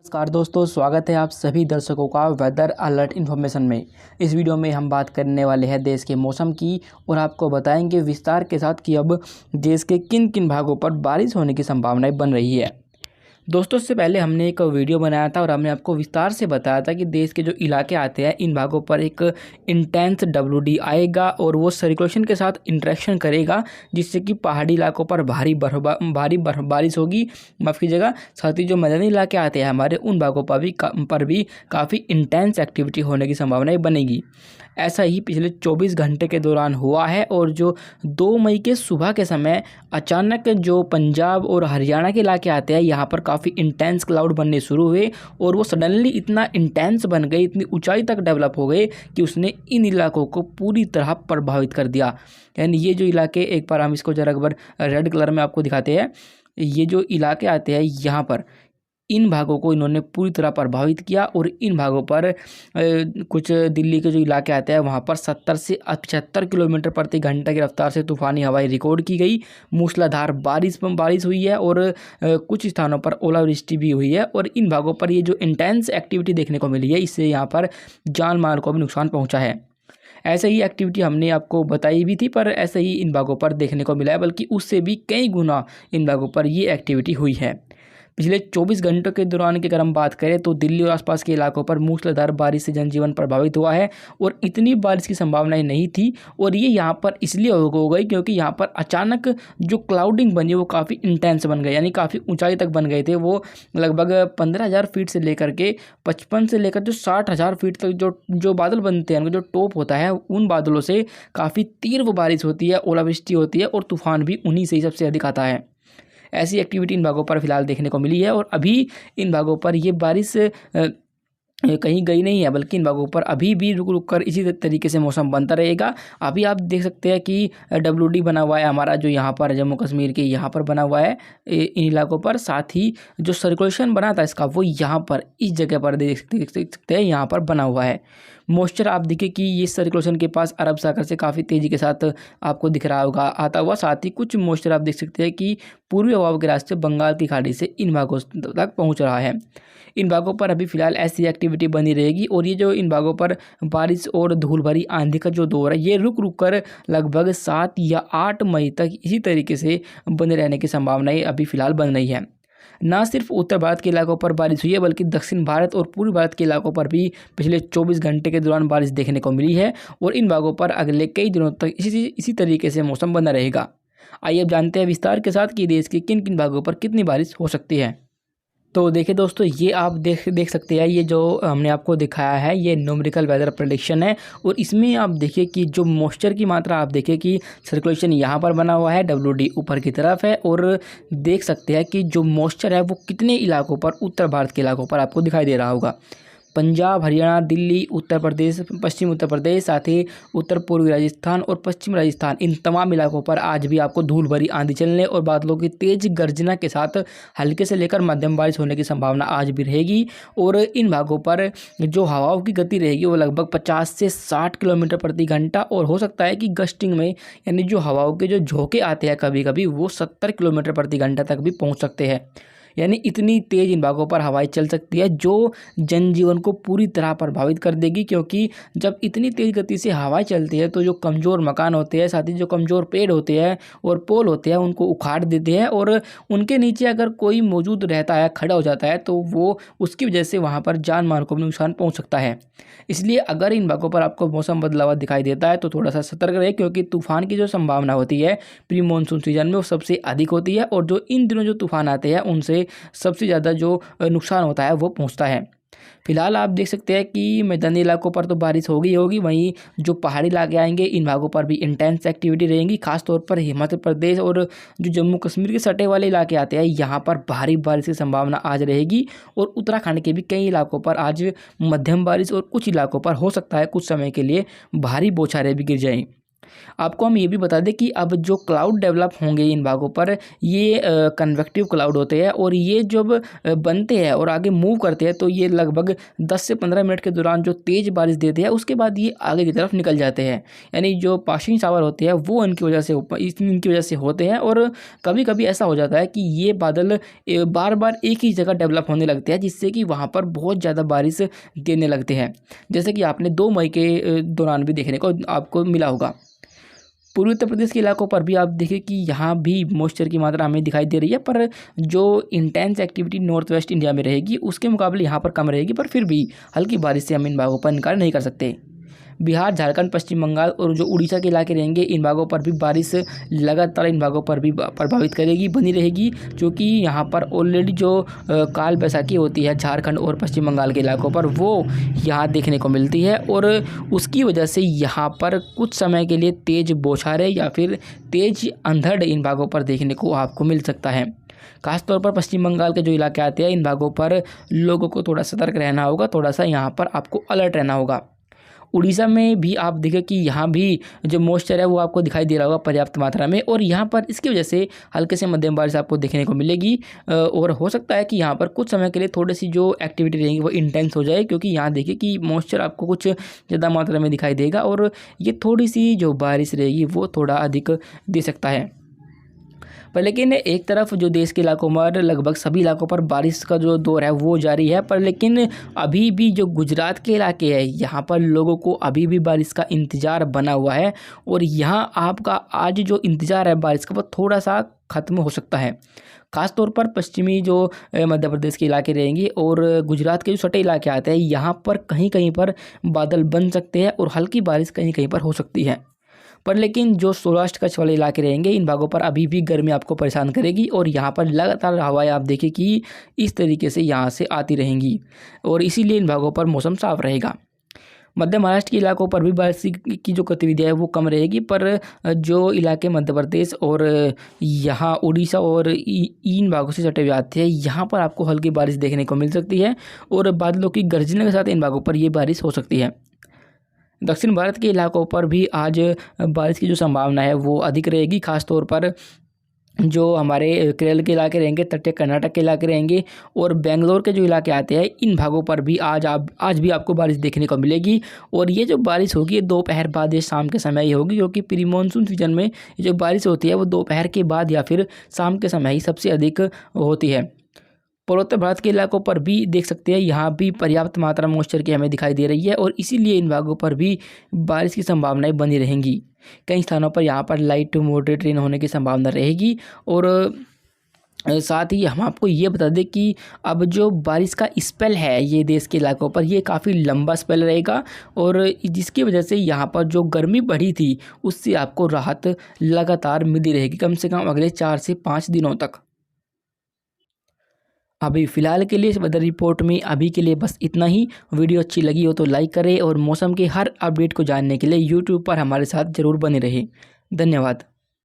नमस्कार दोस्तों, स्वागत है आप सभी दर्शकों का वेदर अलर्ट इन्फॉर्मेशन में। इस वीडियो में हम बात करने वाले हैं देश के मौसम की और आपको बताएंगे विस्तार के साथ कि अब देश के किन किन भागों पर बारिश होने की संभावनाएं बन रही है। दोस्तों, इससे पहले हमने एक वीडियो बनाया था और हमने आपको विस्तार से बताया था कि देश के जो इलाके आते हैं इन भागों पर एक इंटेंस WD आएगा और वो सर्कुलेशन के साथ इंटरेक्शन करेगा, जिससे कि पहाड़ी इलाकों पर भारी बर्फबारिश होगी। माफ़ कीजिएगा, साथ ही जो मैदानी इलाके आते हैं हमारे उन भागों पर भी काफ़ी इंटेंस एक्टिविटी होने की संभावनाएं बनेगी। ऐसा ही पिछले 24 घंटे के दौरान हुआ है और जो 2 मई के सुबह के समय अचानक जो पंजाब और हरियाणा के इलाके आते हैं यहाँ पर काफ़ी इंटेंस क्लाउड बनने शुरू हुए और वो सडनली इतना इंटेंस बन गए, इतनी ऊंचाई तक डेवलप हो गए कि उसने इन इलाकों को पूरी तरह प्रभावित कर दिया। यानी ये जो इलाके, एक बार हम इसको जरा एक बार रेड कलर में आपको दिखाते हैं, ये जो इलाके आते हैं यहाँ पर इन भागों को इन्होंने पूरी तरह प्रभावित किया और इन भागों पर कुछ दिल्ली के जो इलाके आते हैं वहाँ पर 70 से 75 किलोमीटर प्रति घंटा की रफ्तार से तूफ़ानी हवाएं रिकॉर्ड की गई। मूसलाधार बारिश हुई है और कुछ स्थानों पर ओलावृष्टि भी हुई है और इन भागों पर ये जो इंटेंस एक्टिविटी देखने को मिली है इससे यहाँ पर जान माल को भी नुकसान पहुँचा है। ऐसे ही एक्टिविटी हमने आपको बताई भी थी, पर ऐसे ही इन भागों पर देखने को मिला है, बल्कि उससे भी कई गुना इन भागों पर ये एक्टिविटी हुई है। पिछले 24 घंटों के दौरान की अगर हम बात करें तो दिल्ली और आसपास के इलाकों पर मूसलाधार बारिश से जनजीवन प्रभावित हुआ है और इतनी बारिश की संभावनाएं नहीं थी और ये यहाँ पर इसलिए हो गई क्योंकि यहाँ पर अचानक जो क्लाउडिंग बनी वो काफ़ी इंटेंस बन गई, यानी काफ़ी ऊंचाई तक बन गए थे। वो लगभग 15,000 फीट से लेकर के 55 से लेकर जो 60,000 फीट तक जो बादल बनते हैं, उनका जो टॉप होता है, उन बादलों से काफ़ी तीव्र बारिश होती है, ओलावृष्टि होती है और तूफान भी उन्हीं से ही सबसे अधिक आता है। ऐसी एक्टिविटी इन भागों पर फिलहाल देखने को मिली है और अभी इन भागों पर ये बारिश कहीं गई नहीं है, बल्कि इन भागों पर अभी भी रुक रुक कर इसी तरीके से मौसम बनता रहेगा। अभी आप देख सकते हैं कि WD बना हुआ है हमारा, जो यहाँ पर जम्मू कश्मीर के यहाँ पर बना हुआ है इन इलाकों पर। साथ ही जो सर्कुलेशन बना था इसका वो यहाँ पर इस जगह पर देख सकते हैं, यहाँ पर बना हुआ है। मॉइस्चर आप देखिए कि ये सर्कुलेशन के पास अरब सागर से काफ़ी तेज़ी के साथ आपको दिख रहा होगा आता हुआ। साथ ही कुछ मॉइस्चर आप देख सकते हैं कि पूर्वी हवाओं के रास्ते बंगाल की खाड़ी से इन भागों तक पहुंच रहा है। इन भागों पर अभी फिलहाल ऐसी एक्टिविटी बनी रहेगी और ये जो इन भागों पर बारिश और धूल भरी आंधी का जो दौर है ये रुक रुक कर लगभग 7 या 8 मई तक इसी तरीके से बने रहने की संभावनाएं अभी फिलहाल बन रही है। ना सिर्फ उत्तर भारत के इलाकों पर बारिश हुई है, बल्कि दक्षिण भारत और पूर्वी भारत के इलाकों पर भी पिछले 24 घंटे के दौरान बारिश देखने को मिली है और इन भागों पर अगले कई दिनों तक इसी तरीके से मौसम बना रहेगा। आइए अब जानते हैं विस्तार के साथ कि देश के किन किन भागों पर कितनी बारिश हो सकती है। तो देखिए दोस्तों, ये आप देख सकते हैं, ये जो हमने आपको दिखाया है ये न्यूमेरिकल वेदर प्रेडिक्शन है और इसमें आप देखिए कि जो मॉइस्चर की मात्रा आप देखिए कि सर्कुलेशन यहाँ पर बना हुआ है, WD ऊपर की तरफ है और देख सकते हैं कि जो मॉइस्चर है वो कितने इलाकों पर, उत्तर भारत के इलाकों पर आपको दिखाई दे रहा होगा। पंजाब, हरियाणा, दिल्ली, उत्तर प्रदेश, पश्चिम उत्तर प्रदेश, साथ ही उत्तर पूर्वी राजस्थान और पश्चिम राजस्थान, इन तमाम इलाकों पर आज भी आपको धूल भरी आंधी चलने और बादलों की तेज गर्जना के साथ हल्के से लेकर मध्यम बारिश होने की संभावना आज भी रहेगी। और इन भागों पर जो हवाओं की गति रहेगी वो लगभग 50 से 60 किलोमीटर प्रति घंटा और हो सकता है कि गस्टिंग में, यानी जो हवाओं के जो झोंके आते हैं कभी कभी, वो 70 किलोमीटर प्रति घंटा तक भी पहुँच सकते हैं। यानी इतनी तेज़ इन भागों पर हवाएं चल सकती है जो जनजीवन को पूरी तरह प्रभावित कर देगी, क्योंकि जब इतनी तेज़ गति से हवाएं चलती है तो जो कमज़ोर मकान होते हैं, साथ ही जो कमज़ोर पेड़ होते हैं और पोल होते हैं, उनको उखाड़ देते हैं और उनके नीचे अगर कोई मौजूद रहता है, खड़ा हो जाता है, तो वो उसकी वजह से वहाँ पर जान माल को भी नुकसान पहुँच सकता है। इसलिए अगर इन भागों पर आपको मौसम बदलाव दिखाई देता है तो थोड़ा सा सतर्क रहे, क्योंकि तूफान की जो संभावना होती है प्री मानसून सीजन में वो सबसे अधिक होती है और जो इन दिनों जो तूफान आते हैं उनसे सबसे ज़्यादा जो नुकसान होता है वो पहुंचता है। फिलहाल आप देख सकते हैं कि मैदानी इलाकों पर तो बारिश होगी, वहीं जो पहाड़ी इलाके आएंगे इन भागों पर भी इंटेंस एक्टिविटी रहेंगी। खासतौर पर हिमाचल प्रदेश और जो जम्मू कश्मीर के सटे वाले इलाके आते हैं यहाँ पर भारी बारिश की संभावना आज रहेगी और उत्तराखंड के भी कई इलाकों पर आज मध्यम बारिश और कुछ इलाकों पर हो सकता है कुछ समय के लिए भारी बौछारें भी गिर जाएँ। आपको हम ये भी बता दें कि अब जो क्लाउड डेवलप होंगे इन भागों पर, ये कन्वेक्टिव क्लाउड होते हैं और ये जब बनते हैं और आगे मूव करते हैं तो ये लगभग 10 से 15 मिनट के दौरान जो तेज़ बारिश देते हैं उसके बाद ये आगे की तरफ निकल जाते हैं। यानी जो पासिंग शावर होते हैं वो इनकी वजह से होते हैं। और कभी कभी ऐसा हो जाता है कि ये बादल बार बार एक ही जगह डेवलप होने लगते हैं, जिससे कि वहाँ पर बहुत ज़्यादा बारिश देने लगते हैं, जैसे कि आपने 2 मई के दौरान भी देखने को आपको मिला होगा। पूर्वी उत्तर प्रदेश के इलाकों पर भी आप देखिए कि यहाँ भी मॉइस्चर की मात्रा हमें दिखाई दे रही है, पर जो intense activity north west India में रहेगी उसके मुकाबले यहाँ पर कम रहेगी, पर फिर भी हल्की बारिश से हम इन भागों पर इनकार नहीं कर सकते। बिहार, झारखंड, पश्चिम बंगाल और जो उड़ीसा के इलाके रहेंगे इन भागों पर भी बारिश लगातार इन भागों पर भी प्रभावित करेगी, बनी रहेगी, क्योंकि यहाँ पर ऑलरेडी जो काल बैसाखी होती है झारखंड और पश्चिम बंगाल के इलाकों पर वो यहाँ देखने को मिलती है। और उसकी वजह से यहाँ पर कुछ समय के लिए तेज़ बौछारें या फिर तेज़ अंधड़ इन भागों पर देखने को आपको मिल सकता है। खासतौर पर पश्चिम बंगाल के जो इलाके आते हैं इन भागों पर लोगों को थोड़ा सतर्क रहना होगा, थोड़ा सा यहाँ पर आपको अलर्ट रहना होगा। उड़ीसा में भी आप देखें कि यहाँ भी जो मॉइस्चर है वो आपको दिखाई दे रहा होगा पर्याप्त मात्रा में, और यहाँ पर इसकी वजह से हल्के से मध्यम बारिश आपको देखने को मिलेगी। और हो सकता है कि यहाँ पर कुछ समय के लिए थोड़ी सी जो एक्टिविटी रहेगी वो इंटेंस हो जाए, क्योंकि यहाँ देखिए कि मॉइस्चर आपको कुछ ज़्यादा मात्रा में दिखाई देगा और ये थोड़ी सी जो बारिश रहेगी वो थोड़ा अधिक दे सकता है। पर लेकिन एक तरफ जो देश के इलाकों में लगभग सभी इलाकों पर बारिश का जो दौर है वो जारी है, पर लेकिन अभी भी जो गुजरात के इलाके हैं यहाँ पर लोगों को अभी भी बारिश का इंतज़ार बना हुआ है। और यहाँ आपका आज जो इंतज़ार है बारिश का वो थोड़ा सा ख़त्म हो सकता है। खासतौर पर पश्चिमी जो मध्य प्रदेश के इलाके रहेंगे और गुजरात के जो सटे इलाके आते हैं यहाँ पर कहीं कहीं पर बादल बन सकते हैं और हल्की बारिश कहीं कहीं पर हो सकती है। पर लेकिन जो सौराष्ट्र कच्छ वाले इलाके रहेंगे इन भागों पर अभी भी गर्मी आपको परेशान करेगी और यहाँ पर लगातार हवाएं आप देखें कि इस तरीके से यहाँ से आती रहेंगी और इसीलिए इन भागों पर मौसम साफ रहेगा। मध्य महाराष्ट्र के इलाकों पर भी बारिश की जो गतिविधियाँ है वो कम रहेगी, पर जो इलाके मध्य प्रदेश और यहाँ उड़ीसा और इन भागों से सटे हुए आते हैं यहाँ पर आपको हल्की बारिश देखने को मिल सकती है और बादलों की गर्जने के साथ इन भागों पर ये बारिश हो सकती है। दक्षिण भारत के इलाकों पर भी आज बारिश की जो संभावना है वो अधिक रहेगी। खासतौर पर जो हमारे केरल के इलाके रहेंगे, तटीय कर्नाटक के इलाके रहेंगे और बेंगलोर के जो इलाके आते हैं इन भागों पर भी आज भी आपको बारिश देखने को मिलेगी। और ये जो बारिश होगी ये दोपहर बाद या शाम के समय ही होगी, क्योंकि प्री मानसून सीजन में जो बारिश होती है वो दोपहर के बाद या फिर शाम के समय ही सबसे अधिक होती है। पूर्वोत्तर भारत के इलाकों पर भी देख सकते हैं यहाँ भी पर्याप्त मात्रा मॉइस्चर की हमें दिखाई दे रही है और इसीलिए इन भागों पर भी बारिश की संभावनाएं बनी रहेंगी। कई स्थानों पर यहाँ पर लाइट टू मॉडरेट रेन होने की संभावना रहेगी। और साथ ही हम आपको ये बता दें कि अब जो बारिश का स्पेल है ये देश के इलाकों पर ये काफ़ी लंबा स्पेल रहेगा और जिसकी वजह से यहाँ पर जो गर्मी बढ़ी थी उससे आपको राहत लगातार मिलती रहेगी, कम से कम अगले 4 से 5 दिनों तक। अभी फ़िलहाल के लिए इस वेदर रिपोर्ट में अभी के लिए बस इतना ही। वीडियो अच्छी लगी हो तो लाइक करें और मौसम के हर अपडेट को जानने के लिए यूट्यूब पर हमारे साथ ज़रूर बने रहें। धन्यवाद।